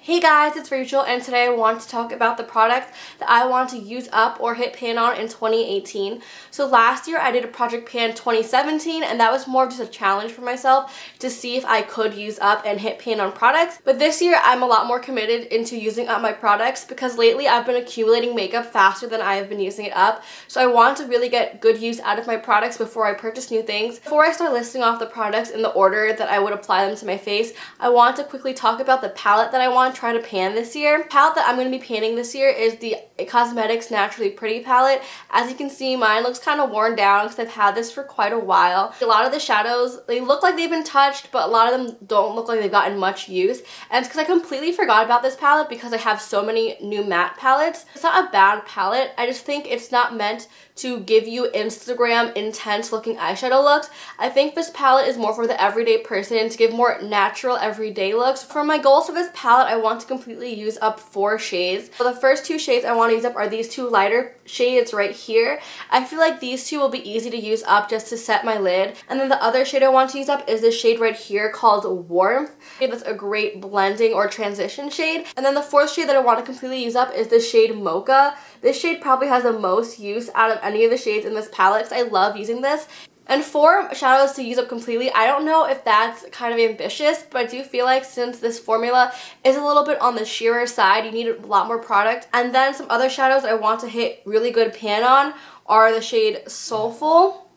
Hey guys, it's Rachel, and today I want to talk about the products that I want to use up or hit pan on in 2018. So last year I did a project pan 2017, and that was more just a challenge for myself to see if I could use up and hit pan on products. But this year I'm a lot more committed into using up my products because lately I've been accumulating makeup faster than I have been using it up. So I want to really get good use out of my products before I purchase new things. Before I start listing off the products in the order that I would apply them to my face, I want to quickly talk about the palette that I want to try to pan this year. The palette that I'm going to be panning this year is the Cosmetics Naturally Pretty palette. As you can see, mine looks kind of worn down because I've had this for quite a while. A lot of the shadows, they look like they've been touched, but a lot of them don't look like they've gotten much use. And it's because I completely forgot about this palette because I have so many new matte palettes. It's not a bad palette, I just think it's not meant to give you Instagram intense looking eyeshadow looks. I think this palette is more for the everyday person to give more natural everyday looks. For my goals for this palette, I want to completely use up 4 shades. So the first 2 shades I want to use up are these 2 lighter shades right here. I feel like these 2 will be easy to use up just to set my lid. And then the other shade I want to use up is this shade right here called Warmth. That's a great blending or transition shade. And then the 4th shade that I want to completely use up is this shade Mocha. This shade probably has the most use out of any of the shades in this palette because I love using this. And 4 shadows to use up completely, I don't know if that's kind of ambitious, but I do feel like since this formula is a little bit on the sheerer side, you need a lot more product. And then some other shadows I want to hit really good pan on are the shade Soulful,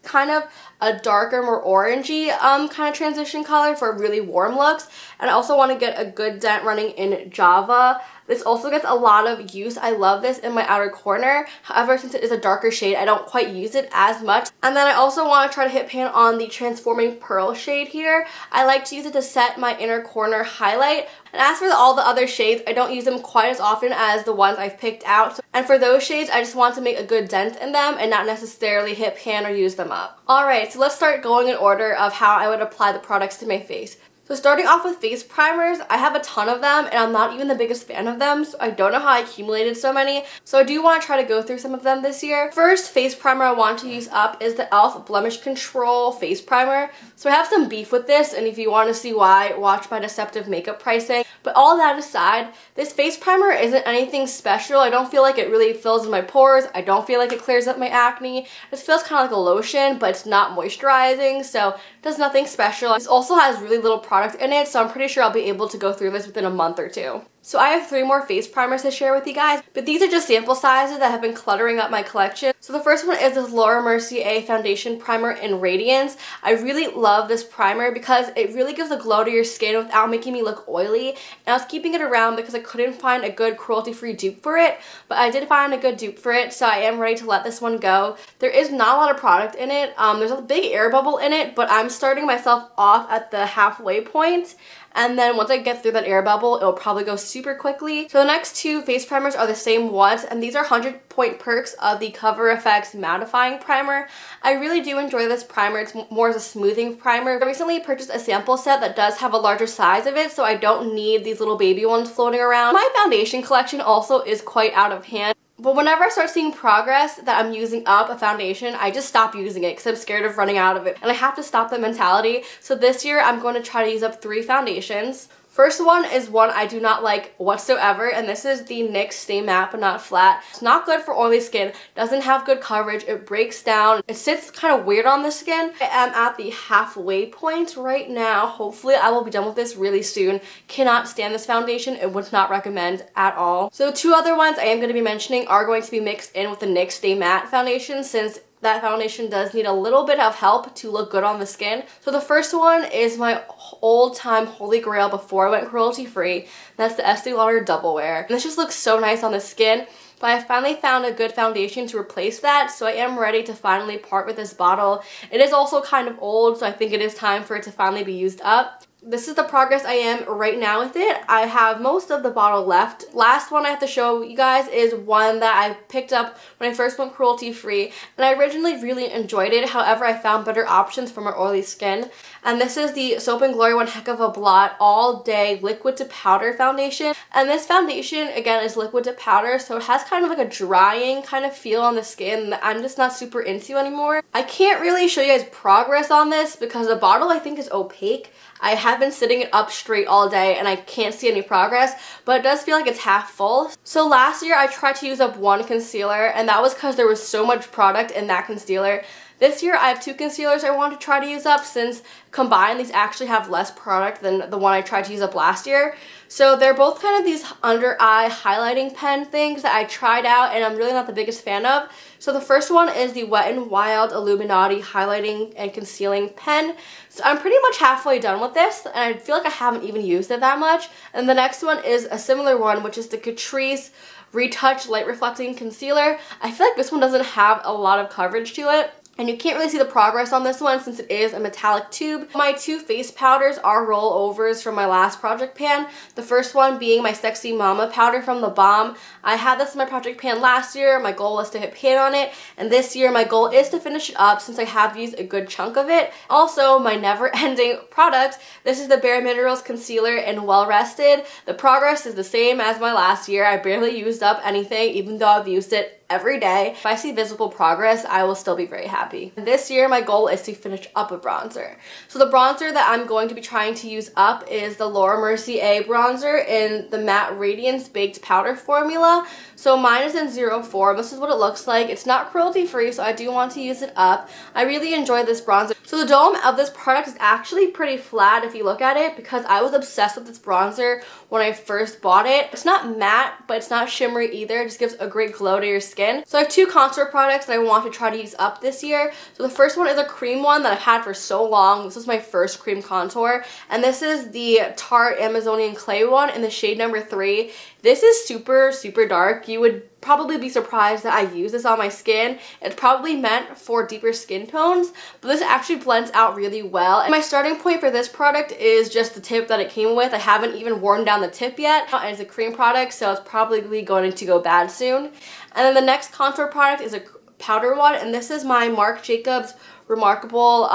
kind of a darker, more orangey kind of transition color for really warm looks. And I also want to get a good dent running in Java. This also gets a lot of use. I love this in my outer corner. However, since it is a darker shade, I don't quite use it as much. And then I also want to try to hit pan on the Transforming Pearl shade here. I like to use it to set my inner corner highlight. And as for all the other shades, I don't use them quite as often as the ones I've picked out. And for those shades, I just want to make a good dent in them and not necessarily hit pan or use them up. Alright, so let's start going in order of how I would apply the products to my face. So starting off with face primers, I have a ton of them and I'm not even the biggest fan of them, so I don't know how I accumulated so many. So I do want to try to go through some of them this year. First face primer I want to use up is the e.l.f. Blemish Control Face Primer. So I have some beef with this, and if you want to see why, watch my Deceptive makeup pricing. But all that aside, this face primer isn't anything special. I don't feel like it really fills in my pores. I don't feel like it clears up my acne. It feels kind of like a lotion, but it's not moisturizing, so it does nothing special. This also has really little product in it, so I'm pretty sure I'll be able to go through this within a month or 2. So I have 3 more face primers to share with you guys, but these are just sample sizes that have been cluttering up my collection. So the first one is this Laura Mercier Foundation Primer in Radiance. I really love this primer because it really gives a glow to your skin without making me look oily. And I was keeping it around because I couldn't find a good cruelty-free dupe for it, but I did find a good dupe for it, so I am ready to let this one go. There is not a lot of product in it. There's a big air bubble in it, but I'm starting myself off at the halfway point. And then once I get through that air bubble, it'll probably go super quickly. So the next 2 face primers are the same ones, and these are 100 point perks of the Cover FX Mattifying Primer. I really do enjoy this primer. It's more as a smoothing primer. I recently purchased a sample set that does have a larger size of it, so I don't need these little baby ones floating around. My foundation collection also is quite out of hand. But whenever I start seeing progress that I'm using up a foundation, I just stop using it because I'm scared of running out of it. And I have to stop that mentality. So this year I'm going to try to use up 3 foundations. First one is one I do not like whatsoever, and this is the NYX Stay Matte But Not Flat. It's not good for oily skin, doesn't have good coverage, it breaks down, it sits kind of weird on the skin. I am at the halfway point right now. Hopefully I will be done with this really soon. Cannot stand this foundation, and would not recommend at all. So 2 other ones I am going to be mentioning are going to be mixed in with the NYX Stay Matte foundation, since that foundation does need a little bit of help to look good on the skin. So the first one is my old-time holy grail before I went cruelty-free. That's the Estee Lauder Double Wear. And this just looks so nice on the skin. But I finally found a good foundation to replace that, so I am ready to finally part with this bottle. It is also kind of old, so I think it is time for it to finally be used up. This is the progress I am right now with it. I have most of the bottle left. Last one I have to show you guys is one that I picked up when I first went cruelty free, and I originally really enjoyed it. However, I found better options for my oily skin, and this is the Soap & Glory One Heck of a Blot All Day Liquid to Powder Foundation. And this foundation, again, is liquid to powder, so it has kind of like a drying kind of feel on the skin that I'm just not super into anymore. I can't really show you guys progress on this because the bottle I think is opaque. I have been sitting it up straight all day and I can't see any progress, but it does feel like it's half full. So last year I tried to use up one concealer, and that was because there was so much product in that concealer. This year I have two concealers I want to try to use up, since combined these actually have less product than the one I tried to use up last year. So they're both kind of these under eye highlighting pen things that I tried out and I'm really not the biggest fan of. So the first one is the Wet n Wild Illuminati Highlighting and Concealing Pen. So I'm pretty much halfway done with this, and I feel like I haven't even used it that much. And the next one is a similar one, which is the Catrice Retouch Light Reflecting Concealer. I feel like this one doesn't have a lot of coverage to it, and you can't really see the progress on this one since it is a metallic tube. My two face powders are rollovers from my last project pan. The first one being my Sexy Mama powder from The Balm. I had this in my project pan last year. My goal was to hit pan on it, and this year my goal is to finish it up since I have used a good chunk of it. Also, my never-ending product, this is the Bare Minerals Concealer in Well Rested. The progress is the same as my last year. I barely used up anything, even though I've used it every day. If I see visible progress, I will still be very happy. This year, my goal is to finish up a bronzer. So the bronzer that I'm going to be trying to use up is the Laura Mercier bronzer in the Matte Radiance Baked Powder formula. So mine is in 04. This is what it looks like. It's not cruelty free, so I do want to use it up. I really enjoy this bronzer. So the dome of this product is actually pretty flat if you look at it, because I was obsessed with this bronzer when I first bought it. It's not matte, but it's not shimmery either. It just gives a great glow to your skin. So I have two contour products that I want to try to use up this year. So the first one is a cream one that I've had for so long. This is my first cream contour, and this is the Tarte Amazonian Clay one in the shade number 3. This is super, super dark. You would probably be surprised that I use this on my skin. It's probably meant for deeper skin tones, but this actually blends out really well. And my starting point for this product is just the tip that it came with. I haven't even worn down the tip yet, and it's a cream product, so it's probably going to go bad soon. And then the next contour product is a powder one, and this is my Marc Jacobs Remarkable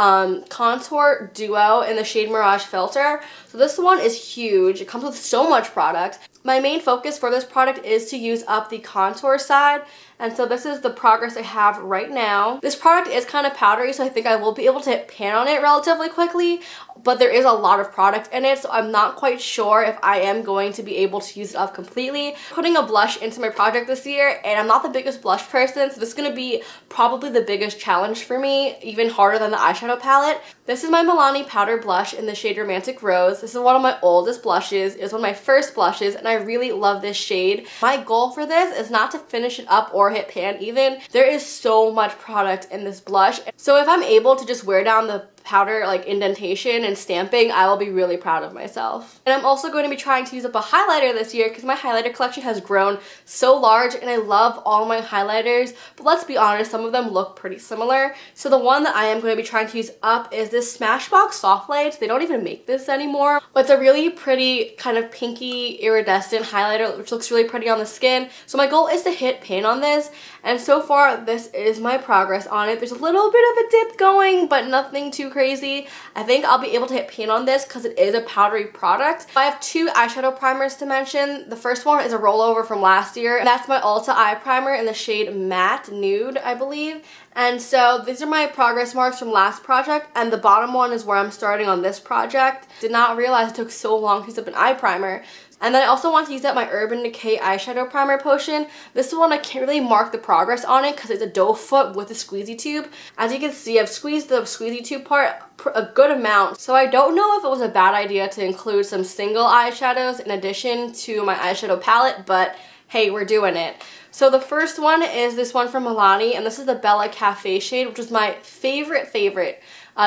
Contour Duo in the shade Mirage Filter. So this one is huge. It comes with so much product. My main focus for this product is to use up the contour side, and so this is the progress I have right now. This product is kind of powdery, so I think I will be able to hit pan on it relatively quickly, but there is a lot of product in it, so I'm not quite sure if I am going to be able to use it up completely. Putting a blush into my project this year, and I'm not the biggest blush person, so this is going to be probably the biggest challenge for me, even harder than the eyeshadow palette. This is my Milani powder blush in the shade Romantic Rose. This is one of my oldest blushes. It's one of my first blushes, and I really love this shade. My goal for this is not to finish it up or hit pan even. There is so much product in this blush, so if I'm able to just wear down the powder like indentation and stamping, I will be really proud of myself. And I'm also going to be trying to use up a highlighter this year because my highlighter collection has grown so large, and I love all my highlighters, but let's be honest, some of them look pretty similar. So the one that I am going to be trying to use up is this Smashbox Soft Lights. They don't even make this anymore, but it's a really pretty kind of pinky iridescent highlighter which looks really pretty on the skin. So my goal is to hit pan on this, and so far this is my progress on it. There's a little bit of a dip going, but nothing too crazy. I think I'll be able to hit pan on this because it is a powdery product. I have two eyeshadow primers to mention. The first one is a rollover from last year, and that's my Ulta eye primer in the shade Matte Nude, I believe. And so these are my progress marks from last project, and the bottom one is where I'm starting on this project. Did not realize it took so long to use up an eye primer. And then I also want to use up my Urban Decay eyeshadow primer potion. This one I can't really mark the progress on it because it's a doe foot with a squeezy tube. As you can see, I've squeezed the squeezy tube part a good amount, so I don't know if it was a bad idea to include some single eyeshadows in addition to my eyeshadow palette, but hey, we're doing it. So the first one is this one from Milani, and this is the Bella Cafe shade, which is my favorite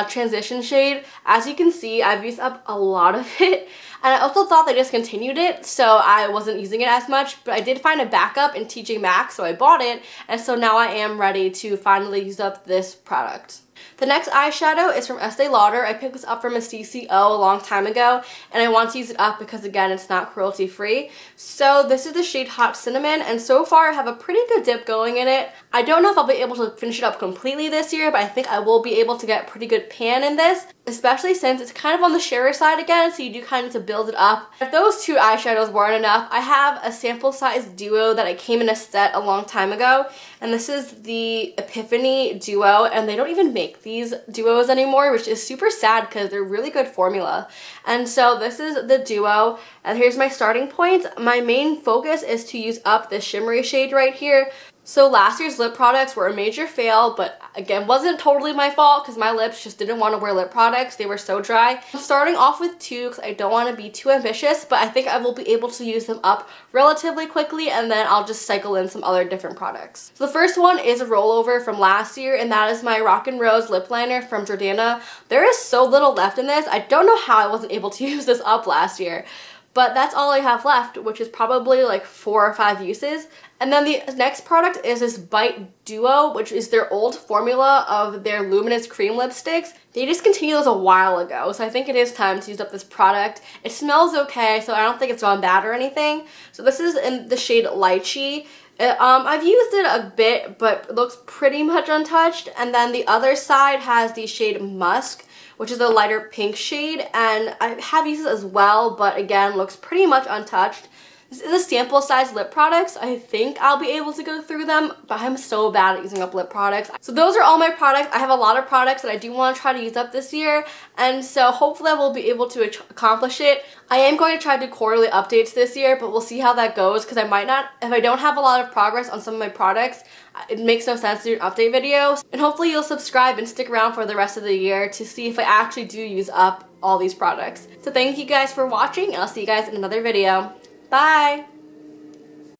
transition shade. As you can see, I've used up a lot of it, and I also thought they discontinued it, so I wasn't using it as much, but I did find a backup in TJ Maxx, so I bought it, and so now I am ready to finally use up this product. The next eyeshadow is from Estee Lauder. I picked this up from a CCO a long time ago, and I want to use it up because, again, it's not cruelty free. So this is the shade Hot Cinnamon, and so far I have a pretty good dip going in it. I don't know if I'll be able to finish it up completely this year, but I think I will be able to get pretty good pan in this, especially since it's kind of on the sheerer side again, so you do kind of need to build it up. If those two eyeshadows weren't enough, I have a sample size duo that I came in a set a long time ago, and this is the Epiphany Duo, and they don't even make these duos anymore, which is super sad because they're really good formula. And so this is the duo, and here's my starting point. My main focus is to use up this shimmery shade right here. So last year's lip products were a major fail, but again, wasn't totally my fault because my lips just didn't want to wear lip products. They were so dry. I'm starting off with two because I don't want to be too ambitious, but I think I will be able to use them up relatively quickly, and then I'll just cycle in some other different products. So the first one is a rollover from last year, and that is my Rock and Rose lip liner from Jordana. There is so little left in this. I don't know how I wasn't able to use this up last year. But that's all I have left, which is probably like 4 or 5 uses. And then the next product is this Bite Duo, which is their old formula of their Luminous Cream Lipsticks. They discontinued those a while ago, so I think it is time to use up this product. It smells okay, so I don't think it's gone bad or anything. So this is in the shade Lychee. I've used it a bit, but it looks pretty much untouched. And then the other side has the shade Musk, which is a lighter pink shade, and I have used it as well, but again, looks pretty much untouched. This is a sample size lip products. I think I'll be able to go through them, but I'm so bad at using up lip products. So those are all my products. I have a lot of products that I do want to try to use up this year, and so hopefully I will be able to accomplish it. I am going to try to do quarterly updates this year, but we'll see how that goes because I might not, if I don't have a lot of progress on some of my products, it makes no sense to do an update video. And hopefully you'll subscribe and stick around for the rest of the year to see if I actually do use up all these products. So thank you guys for watching, and I'll see you guys in another video. Bye!